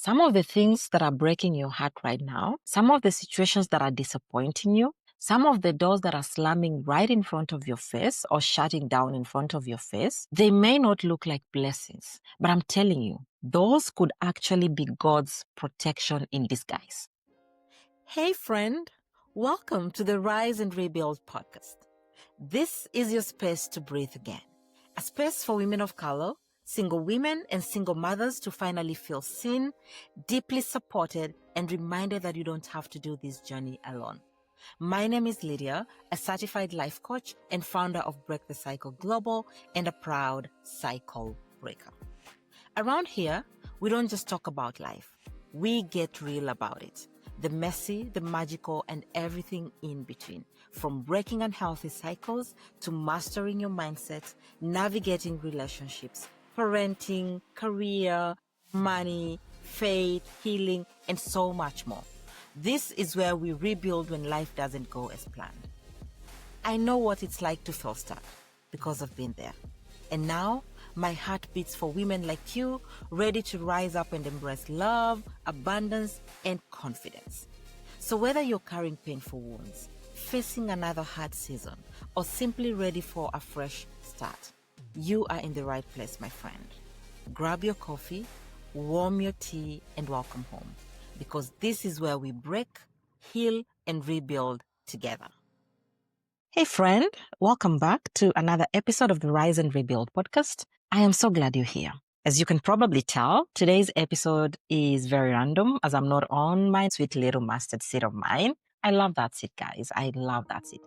some of the things that are breaking your heart right now, some of the situations that are disappointing you, some of the doors that are slamming right in front of your face or shutting down in front of your face, they may not look like blessings, but I'm telling you, those could actually be God's protection in disguise. Hey friend, welcome to the Rise and Rebuild podcast. This is your space to breathe again, a space for women of color, single women and single mothers to finally feel seen, deeply supported, and reminded that you don't have to do this journey alone. My name is Lydia, a certified life coach and founder of Break the Cycle Global and a proud cycle breaker. Around here, we don't just talk about life. We get real about it. The messy, the magical, and everything in between. From breaking unhealthy cycles to mastering your mindset, navigating relationships, parenting, career, money, faith, healing, and so much more. This is where we rebuild when life doesn't go as planned. I know what it's like to feel stuck because I've been there. And now, my heart beats for women like you, ready to rise up and embrace love, abundance, and confidence. So whether you're carrying painful wounds, facing another hard season, or simply ready for a fresh start, you are in the right place, my friend. Grab your coffee, warm your tea, and welcome home. Because this is where we break, heal, and rebuild together. Hey friend, welcome back to another episode of the Rise and Rebuild podcast. I am so glad you're here. As you can probably tell, today's episode is very random as I'm not on my sweet little mustard seat of mine. I love that seat, guys. I love that seat.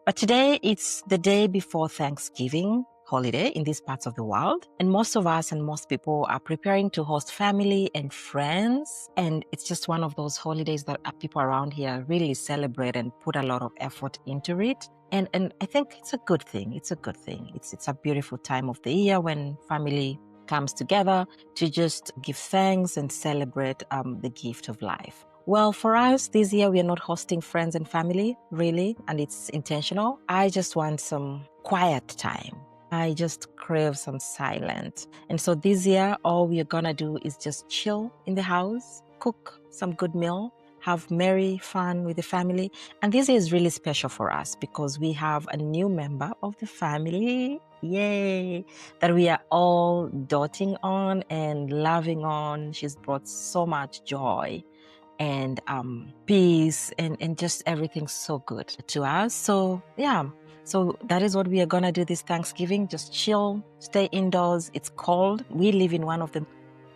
But today, it's the day before Thanksgiving holiday in these parts of the world. And most of us and most people are preparing to host family and friends. And it's just one of those holidays that people around here really celebrate and put a lot of effort into it. And I think it's a good thing. It's a good thing. It's a beautiful time of the year when family comes together to just give thanks and celebrate the gift of life. Well, for us this year, we are not hosting friends and family, really, and it's intentional. I just want some quiet time. I just crave some silence. And so this year, all we are gonna do is just chill in the house, cook some good meal, have merry fun with the family. And this year is really special for us because we have a new member of the family, yay, that we are all doting on and loving on. She's brought so much joy and peace and just everything so good to us. So yeah, so that is what we are gonna do this Thanksgiving. Just chill, stay indoors. It's cold. We live in one of the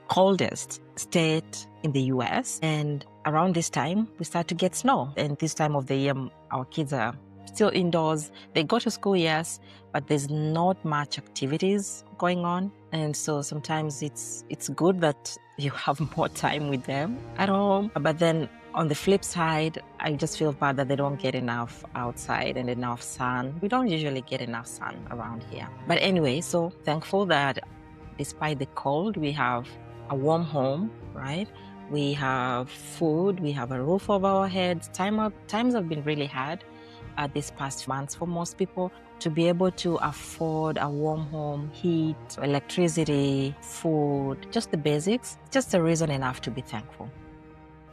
coldest state in the US, and around this time we start to get snow. And this time of the year, our kids are still indoors. They go to school, yes, but there's not much activities going on. And so sometimes it's good that you have more time with them at home. But then on the flip side, I just feel bad that they don't get enough outside and enough sun. We don't usually get enough sun around here. But anyway, so thankful that despite the cold, we have a warm home, right? We have food, we have a roof over our heads. Times have been really hard these past months for most people. To be able to afford a warm home, heat, electricity, food, just the basics, just a reason enough to be thankful.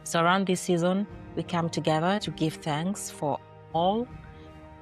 So around this season, we come together to give thanks for all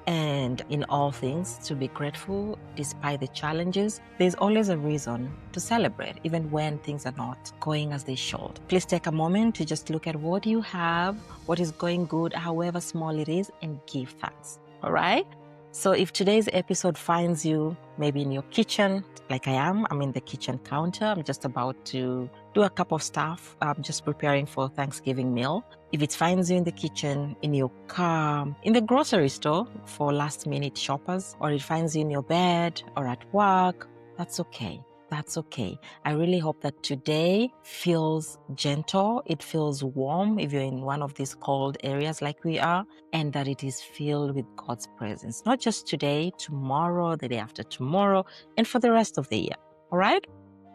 and in all things to be grateful despite the challenges. There's always a reason to celebrate, even when things are not going as they should. Please take a moment to just look at what you have, what is going good, however small it is, and give thanks. All right? So if today's episode finds you maybe in your kitchen, like I am, I'm in the kitchen counter. I'm just about to do a cup of stuff. I'm just preparing for Thanksgiving meal. If it finds you in the kitchen, in your car, in the grocery store for last minute shoppers, or it finds you in your bed or at work, that's okay. That's okay. I really hope that today feels gentle. It feels warm if you're in one of these cold areas like we are, and that it is filled with God's presence. Not just today, tomorrow, the day after tomorrow, and for the rest of the year. All right?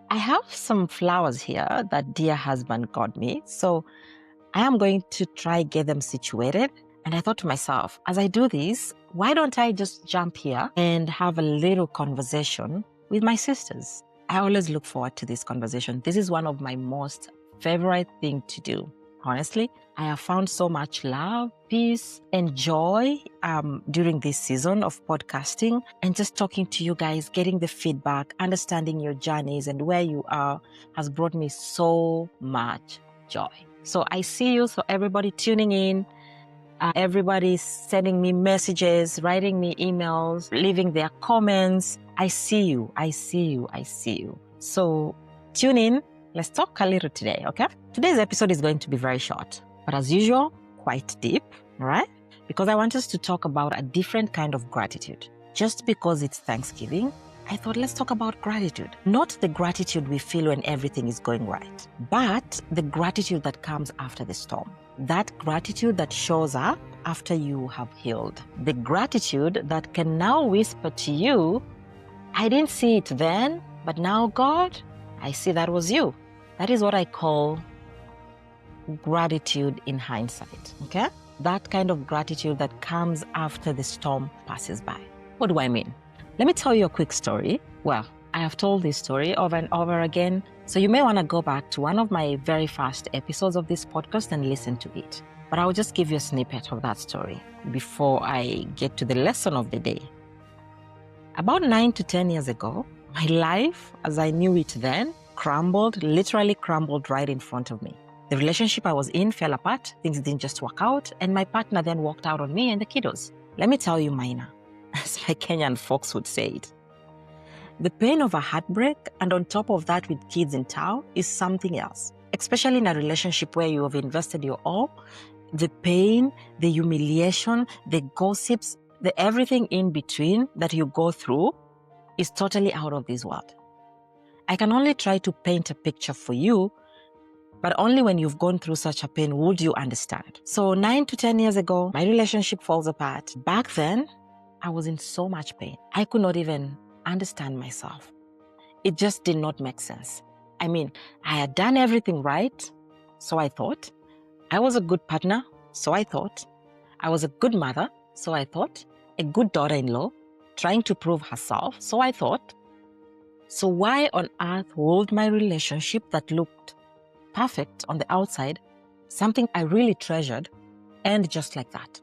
I have some flowers here that dear husband got me. So I am going to try get them situated. And I thought to myself, as I do this, why don't I just jump here and have a little conversation with my sisters? I always look forward to this conversation. This is one of my most favorite thing to do. Honestly, I have found so much love, peace, and joy during this season of podcasting and just talking to you guys, getting the feedback, understanding your journeys and where you are has brought me so much joy. So I see you. So everybody tuning in, everybody sending me messages, writing me emails, leaving their comments. I see you. I see you. I see you. So tune in. Let's talk a little today, okay? Today's episode is going to be very short, but as usual, quite deep, all right? Because I want us to talk about a different kind of gratitude. Just because it's Thanksgiving, I thought let's talk about gratitude. Not the gratitude we feel when everything is going right, but the gratitude that comes after the storm. That gratitude that shows up after you have healed. The gratitude that can now whisper to you, I didn't see it then, but now God, I see that was you. That is what I call gratitude in hindsight, okay? That kind of gratitude that comes after the storm passes by. What do I mean? Let me tell you a quick story. Well, I have told this story over and over again, so you may want to go back to one of my very first episodes of this podcast and listen to it. But I'll just give you a snippet of that story before I get to the lesson of the day. About 9 to 10 years ago, my life, as I knew it then, literally crumbled right in front of me. The relationship I was in fell apart, things didn't just work out, and my partner then walked out on me and the kiddos. Let me tell you, Maina, as my Kenyan folks would say it. The pain of a heartbreak, and on top of that with kids in tow, is something else. Especially in a relationship where you have invested your all, the pain, the humiliation, the gossips, the everything in between that you go through is totally out of this world. I can only try to paint a picture for you, but only when you've gone through such a pain would you understand. So 9 to 10 years ago, my relationship falls apart. Back then, I was in so much pain. I could not even understand myself. It just did not make sense. I mean, I had done everything right, so I thought. I was a good partner, so I thought. I was a good mother, so I thought. A good daughter-in-law, trying to prove herself, so I thought. So why on earth would my relationship that looked perfect on the outside, something I really treasured, end just like that?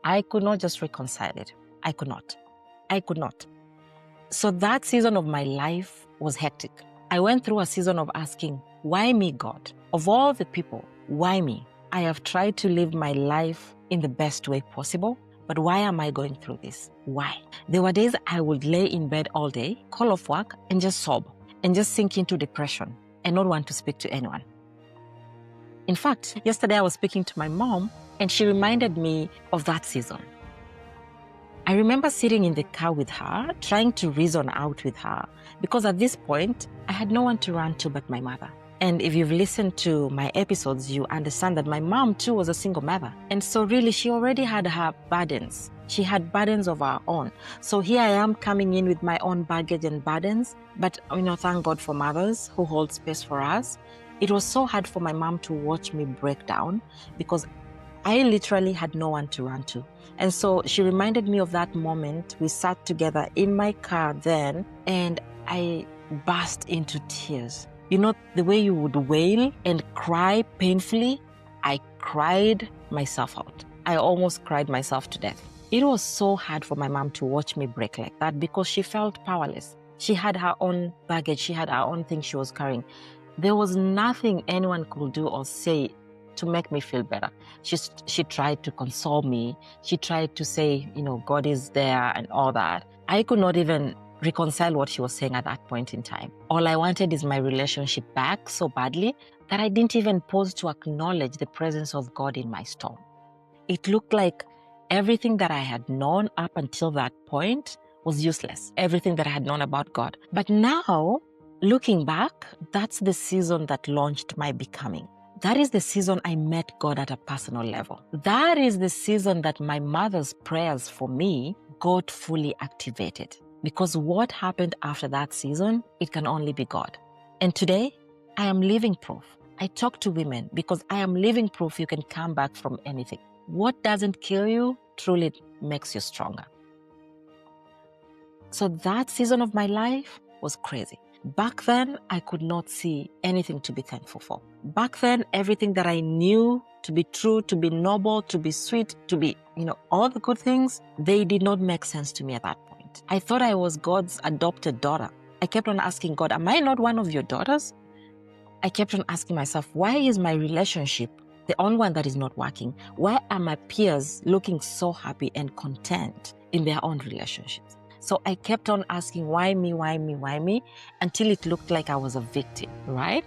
I could not just reconcile it. I could not. So that season of my life was hectic. I went through a season of asking, why me, God? Of all the people, why me? I have tried to live my life in the best way possible, but why am I going through this? Why? There were days I would lay in bed all day, call off work, and just sob, and just sink into depression, and not want to speak to anyone. In fact, yesterday I was speaking to my mom, and she reminded me of that season. I remember sitting in the car with her, trying to reason out with her, because at this point, I had no one to run to but my mother. And if you've listened to my episodes, you understand that my mom too was a single mother. And so really, she already had her burdens. She had burdens of her own. So here I am coming in with my own baggage and burdens. But, thank God for mothers who hold space for us. It was so hard for my mom to watch me break down because I literally had no one to run to. And so she reminded me of that moment. We sat together in my car then, and I burst into tears. The way you would wail and cry painfully, I cried myself out. I almost cried myself to death. It was so hard for my mom to watch me break like that because she felt powerless. She had her own baggage. She had her own thing she was carrying. There was nothing anyone could do or say to make me feel better. She tried to console me. She tried to say, God is there and all that. I could not even reconcile what she was saying at that point in time. All I wanted is my relationship back so badly that I didn't even pause to acknowledge the presence of God in my storm. It looked like everything that I had known up until that point was useless. Everything that I had known about God. But now, looking back, that's the season that launched my becoming. That is the season I met God at a personal level. That is the season that my mother's prayers for me got fully activated. Because what happened after that season, it can only be God. And today, I am living proof. I talk to women because I am living proof you can come back from anything. What doesn't kill you truly makes you stronger. So that season of my life was crazy. Back then, I could not see anything to be thankful for. Back then, everything that I knew to be true, to be noble, to be sweet, to be, all the good things, they did not make sense to me at that point. I thought I was God's adopted daughter. I kept on asking God, am I not one of your daughters? I kept on asking myself, why is my relationship the only one that is not working? Why are my peers looking so happy and content in their own relationships? So I kept on asking, why me, why me, why me, until it looked like I was a victim, right?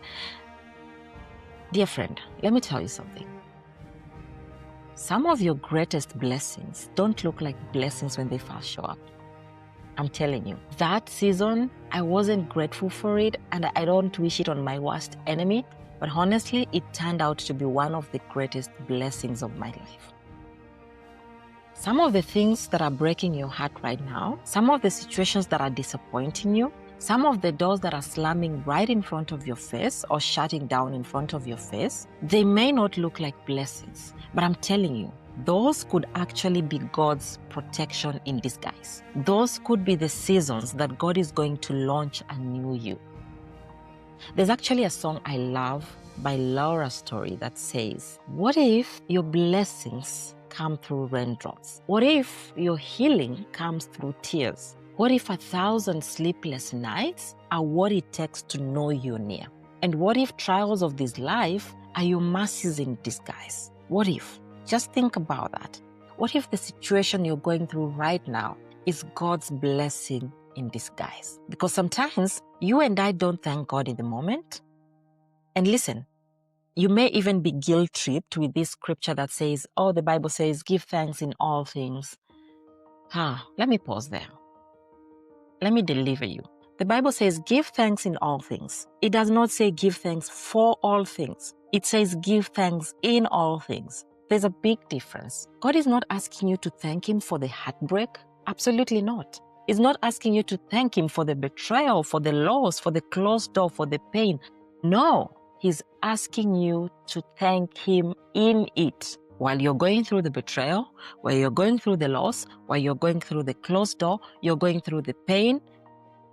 Dear friend, let me tell you something. Some of your greatest blessings don't look like blessings when they first show up. I'm telling you, that season, I wasn't grateful for it, and I don't wish it on my worst enemy, but honestly, it turned out to be one of the greatest blessings of my life. Some of the things that are breaking your heart right now, some of the situations that are disappointing you, some of the doors that are slamming right in front of your face or shutting down in front of your face, they may not look like blessings, but I'm telling you, those could actually be God's protection in disguise. Those could be the seasons that God is going to launch a new you. There's actually a song I love by Laura Story that says, what if your blessings come through raindrops? What if your healing comes through tears? What if 1,000 sleepless nights are what it takes to know you're near? And what if trials of this life are your mercies in disguise? What if? Just think about that. What if the situation you're going through right now is God's blessing in disguise? Because sometimes you and I don't thank God in the moment. And listen, you may even be guilt-tripped with this scripture that says, oh, the Bible says, give thanks in all things. Let me pause there. Let me deliver you. The Bible says, give thanks in all things. It does not say give thanks for all things. It says give thanks in all things. There's a big difference. God is not asking you to thank Him for the heartbreak. Absolutely not. He's not asking you to thank Him for the betrayal, for the loss, for the closed door, for the pain. No, He's asking you to thank Him in it. While you're going through the betrayal, while you're going through the loss, while you're going through the closed door, you're going through the pain,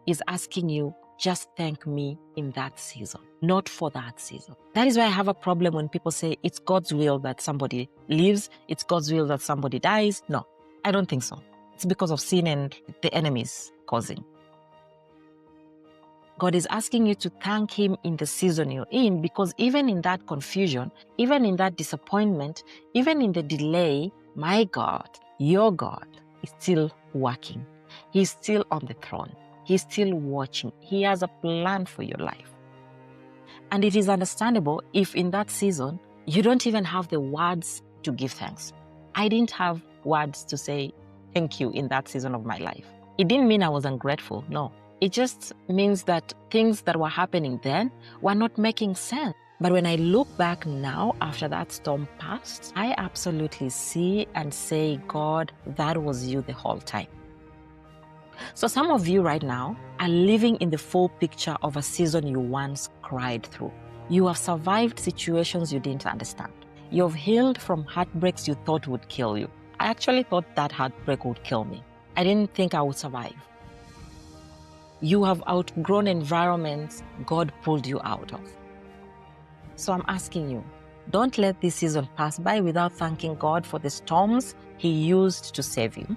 He's asking you, just thank me in that season, not for that season. That is why I have a problem when people say it's God's will that somebody lives, it's God's will that somebody dies. No, I don't think so. It's because of sin and the enemies causing. God is asking you to thank Him in the season you're in, because even in that confusion, even in that disappointment, even in the delay, my God, your God is still working. He's still on the throne. He's still watching. He has a plan for your life. And it is understandable if in that season, you don't even have the words to give thanks. I didn't have words to say thank you in that season of my life. It didn't mean I was ungrateful, no. It just means that things that were happening then were not making sense. But when I look back now after that storm passed, I absolutely see and say, God, that was you the whole time. So some of you right now are living in the full picture of a season you once cried through. You have survived situations you didn't understand. You've healed from heartbreaks you thought would kill you. I actually thought that heartbreak would kill me. I didn't think I would survive. You have outgrown environments God pulled you out of. So I'm asking you, don't let this season pass by without thanking God for the storms He used to save you.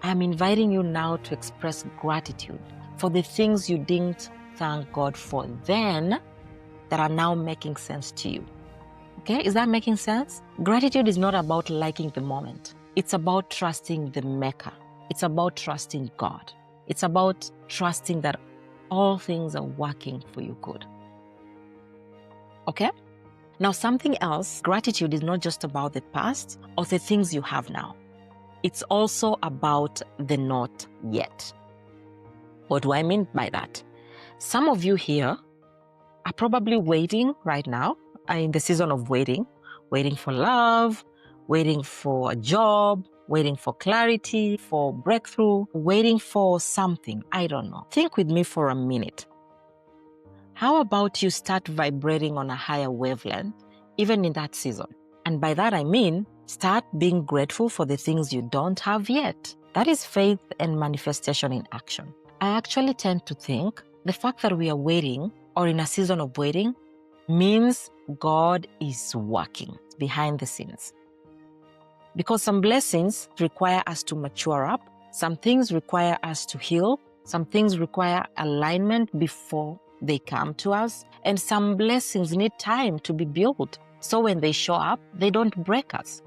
I'm inviting you now to express gratitude for the things you didn't thank God for then that are now making sense to you. Okay, is that making sense? Gratitude is not about liking the moment. It's about trusting the Maker. It's about trusting God. It's about trusting that all things are working for your good. Okay? Now, something else, gratitude is not just about the past or the things you have now. It's also about the not yet. What do I mean by that? Some of you here are probably waiting right now, are in the season of waiting for love, waiting for a job, waiting for clarity, for breakthrough, waiting for something. I don't know. Think with me for a minute. How about you start vibrating on a higher wavelength, even in that season? And by that I mean, start being grateful for the things you don't have yet. That is faith and manifestation in action. I actually tend to think The fact that we are waiting or in a season of waiting means God is working behind the scenes. Because some blessings require us to mature up, some things require us to heal, some things require alignment before they come to us, and some blessings need time to be built. So when they show up, they don't break us.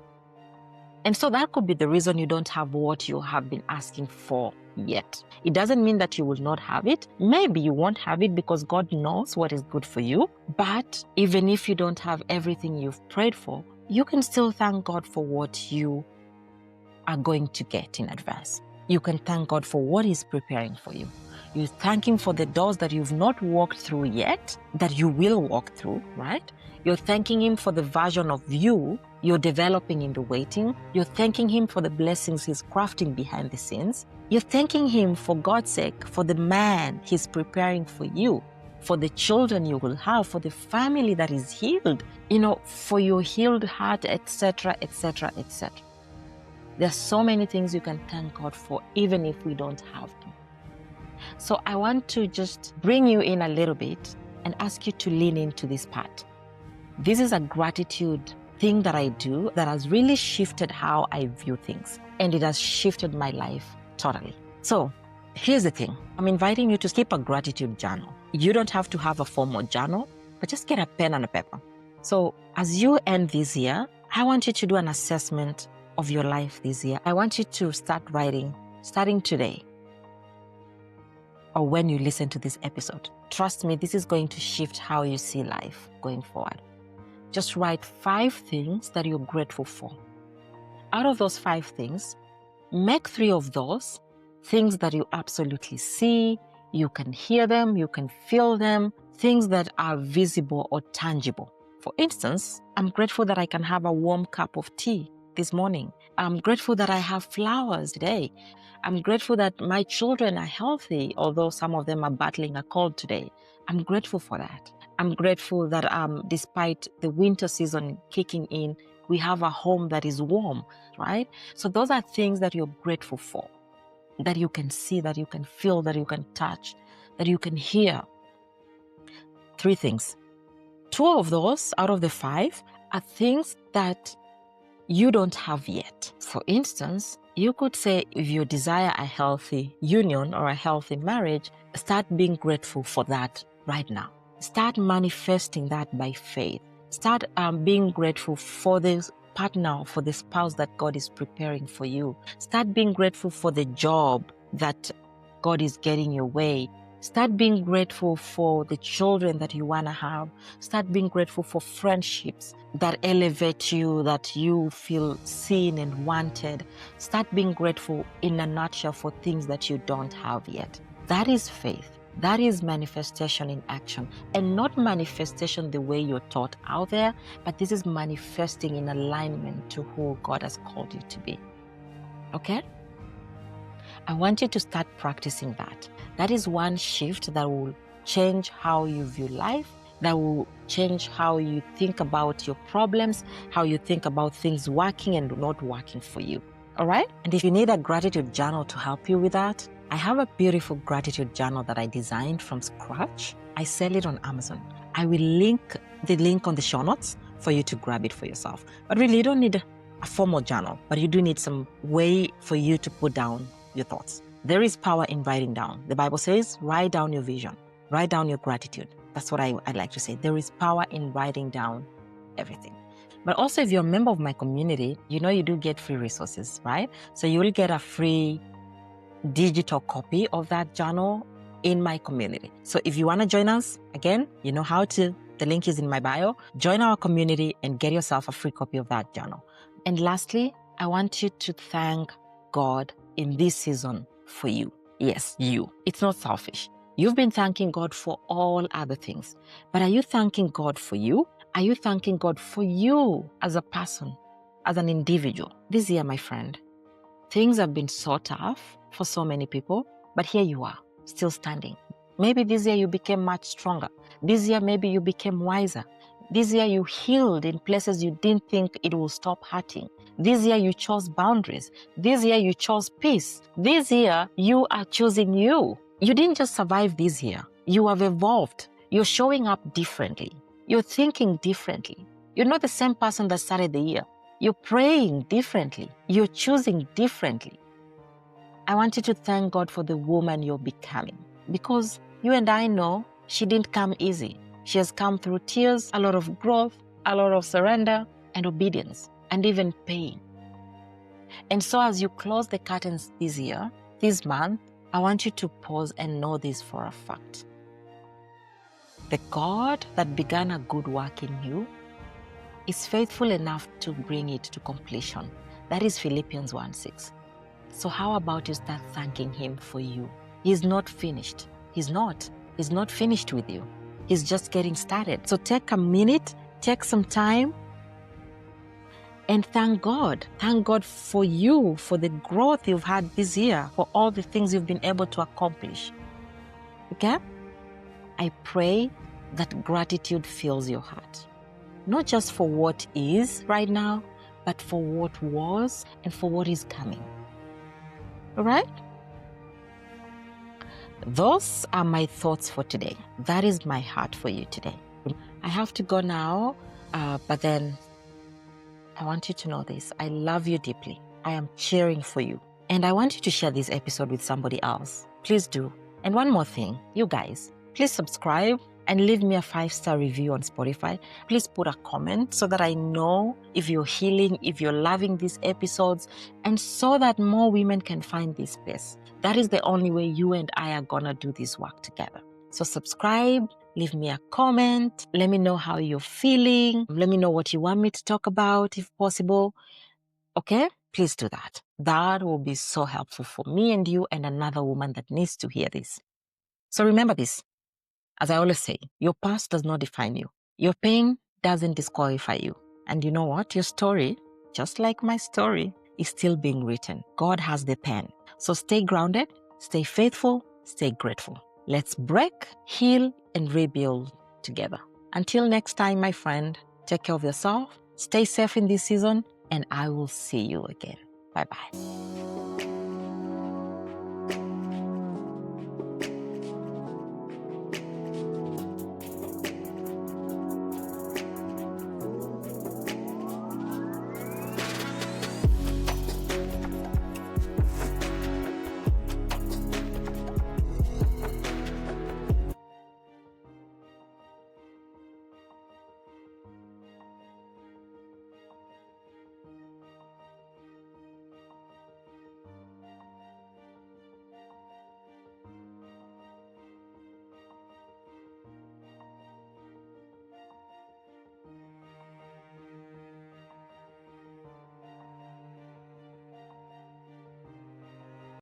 And so that could be the reason you don't have what you have been asking for yet. It doesn't mean that you will not have it. Maybe you won't have it because God knows what is good for you. But even if you don't have everything you've prayed for, you can still thank God for what you are going to get in advance. You can thank God for what He's preparing for you. You thank Him for the doors that you've not walked through yet, that you will walk through, right? You're thanking Him for the version of you you're developing in the waiting. You're thanking Him for the blessings He's crafting behind the scenes. You're thanking Him for God's sake, for the man He's preparing for you, for the children you will have, for the family that is healed, for your healed heart, etc., etc., etc. There's so many things you can thank God for, even if we don't have them. So I want to just bring you in a little bit and ask you to lean into this part. This is a gratitude thing that I do that has really shifted how I view things, and it has shifted my life totally. So here's the thing. I'm inviting you to keep a gratitude journal. You don't have to have a formal journal, but just get a pen and a paper. So as you end this year, I want you to do an assessment of your life this year. I want you to start writing, starting today, or when you listen to this episode. Trust me, this is going to shift how you see life going forward. Just write 5 things that you're grateful for. Out of those 5 things, make 3 of those things that you absolutely see, you can hear them, you can feel them, things that are visible or tangible. For instance, I'm grateful that I can have a warm cup of tea this morning. I'm grateful that I have flowers today. I'm grateful that my children are healthy, although some of them are battling a cold today. I'm grateful for that. I'm grateful that despite the winter season kicking in, we have a home that is warm, right? So those are things that you're grateful for, that you can see, that you can feel, that you can touch, that you can hear. 3 things. 2 of those out of the 5 are things that you don't have yet. For instance, you could say if you desire a healthy union or a healthy marriage, start being grateful for that right now. Start manifesting that by faith. Start being grateful for the partner, for the spouse that God is preparing for you. Start being grateful for the job that God is getting your way. Start being grateful for the children that you want to have. Start being grateful for friendships that elevate you, that you feel seen and wanted. Start being grateful in a nutshell for things that you don't have yet. That is faith. That is manifestation in action, and not manifestation the way you're taught out there, but this is manifesting in alignment to who God has called you to be. Okay? I want you to start practicing that. That is one shift that will change how you view life, that will change how you think about your problems, how you think about things working and not working for you. All right? And if you need a gratitude journal to help you with that, I have a beautiful gratitude journal that I designed from scratch. I sell it on Amazon. I will link the link on the show notes for you to grab it for yourself. But really, you don't need a formal journal, but you do need some way for you to put down your thoughts. There is power in writing down. The Bible says, write down your vision, write down your gratitude. That's what I like to say. There is power in writing down everything. But also, if you're a member of my community, you do get free resources, right? So you will get a free digital copy of that journal in my community. So if you want to join us, again, you know how to. The link is in my bio. Join our community and get yourself a free copy of that journal. And lastly, I want you to thank God in this season for you. Yes, you. It's not selfish. You've been thanking God for all other things. But are you thanking God for you? Are you thanking God for you as a person, as an individual? This year, my friend, things have been so tough for so many people, but here you are, still standing. Maybe this year you became much stronger. This year, maybe you became wiser. This year, you healed in places you didn't think it will stop hurting. This year, you chose boundaries. This year, you chose peace. This year, you are choosing you. You didn't just survive this year. You have evolved. You're showing up differently. You're thinking differently. You're not the same person that started the year. You're praying differently. You're choosing differently. I want you to thank God for the woman you're becoming, because you and I know she didn't come easy. She has come through tears, a lot of growth, a lot of surrender and obedience, and even pain. And so as you close the curtains this year, this month, I want you to pause and know this for a fact. The God that began a good work in you is faithful enough to bring it to completion. That is Philippians 1:6. So how about you start thanking him for you? He's not finished. He's not finished with you. He's just getting started. So take a minute, take some time, and thank God. Thank God for you, for the growth you've had this year, for all the things you've been able to accomplish. Okay? I pray that gratitude fills your heart. Not just for what is right now, but for what was and for what is coming. All right? Those are my thoughts for today. That is my heart for you today. I have to go now, but then I want you to know this. I love you deeply. I am cheering for you. And I want you to share this episode with somebody else. Please do. And one more thing, you guys, please subscribe and leave me a 5-star review on Spotify. Please put a comment so that I know if you're healing, if you're loving these episodes, and so that more women can find this space. That is the only way you and I are gonna do this work together. So subscribe, leave me a comment, let me know how you're feeling, let me know what you want me to talk about if possible. Okay? Please do that. That will be so helpful for me and you and another woman that needs to hear this. So remember this. As I always say, your past does not define you. Your pain doesn't disqualify you. And you know what? Your story, just like my story, is still being written. God has the pen. So stay grounded, stay faithful, stay grateful. Let's break, heal, and rebuild together. Until next time, my friend, take care of yourself, stay safe in this season, and I will see you again. Bye-bye.